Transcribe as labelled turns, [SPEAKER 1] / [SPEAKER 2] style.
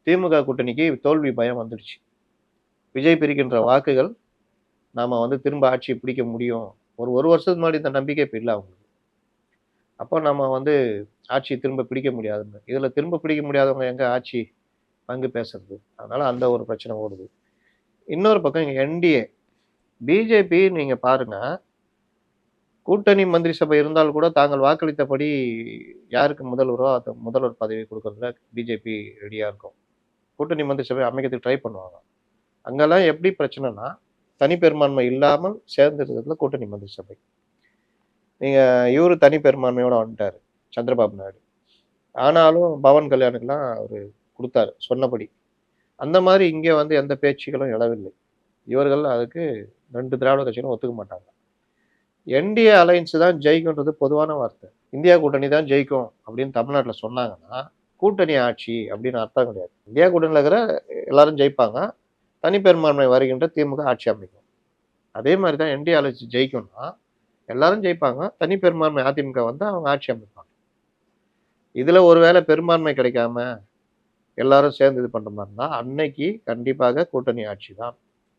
[SPEAKER 1] திமுக கூட்டணிக்கு தோல்வி பயம் வந்துடுச்சு. விஜய் பிரிக்கின்ற வாக்குகள் நாம திரும்ப ஆட்சி பிடிக்க முடியும். ஒரு வருஷத்துக்கு முன்னாடி இந்த நம்பிக்கை இப்ப இல்ல அவங்களுக்கு. அப்போ நம்ம ஆட்சி திரும்ப பிடிக்க முடியாதுன்னு. இதுல திரும்ப பிடிக்க முடியாதவங்க எங்க ஆட்சி பங்கு பேசுறது? அதனால அந்த ஒரு பிரச்சனை ஓடுது. இன்னொரு பக்கம் இங்க என்டிஏ, பிஜேபி நீங்க பாருங்க, கூட்டணி மந்திரி சபை இருந்தால் கூட தாங்கள் வாக்களித்தபடி யாருக்கு முதல்வரோ அந்த முதல்வர் பதவி கொடுக்கறதுல பிஜேபி ரெடியா இருக்கும். கூட்டணி மந்திரி சபை அமைக்கிறதுக்கு ட்ரை பண்ணுவாங்க. அங்கெல்லாம் எப்படி பிரச்சனைனா, தனி பெரும்பான்மை இல்லாமல் சேர்ந்திருக்கிறதுல கூட்டணி மந்திரி சபை. நீங்க இவரு தனி பெரும்பான்மையோட வந்துட்டாரு, சந்திரபாபு நாயுடு. ஆனாலும் பவன் கல்யாணுக்குலாம் அவரு குடுத்தாரு, சொன்னபடி. அந்த மாரி இங்க எந்த பேச்சுக்களும் எழவில்லை. இவர்கள் அதுக்கு 2 திராவிட கட்சிகளும் ஒத்துக்க மாட்டாங்க. என்டிஏ அலையன்ஸ் தான் ஜெயிக்கும்ன்றது பொதுவான வார்த்தை. இந்தியா கூட்டணி தான் ஜெயிக்கும் அப்படின்னு தமிழ்நாட்டுல சொன்னாங்கன்னா, கூட்டணி ஆட்சி அப்படின்னு அர்த்தம் கிடையாது. இந்தியா கூட்டணியில இருக்கிற எல்லாரும் ஜெயிப்பாங்க. தனி பெரும்பான்மை வருகின்ற திமுக ஆட்சி அமைக்கும். அதே மாரி தான் என்டிஏ அலையன்ஸ் ஜெயிக்கும்னா, எல்லாரும் ஜெயிப்பாங்க. தனி பெரும்பான்மை அதிமுக வந்தா அவங்க ஆட்சி அமைப்பாங்க. இதுல ஒருவேளை பெரும்பான்மை கிடைக்காம எல்லாரும் சேர்ந்து இது பண்ற மாரி இருந்தா, அன்னைக்கு கண்டிப்பாக கூட்டணி ஆட்சி தான்.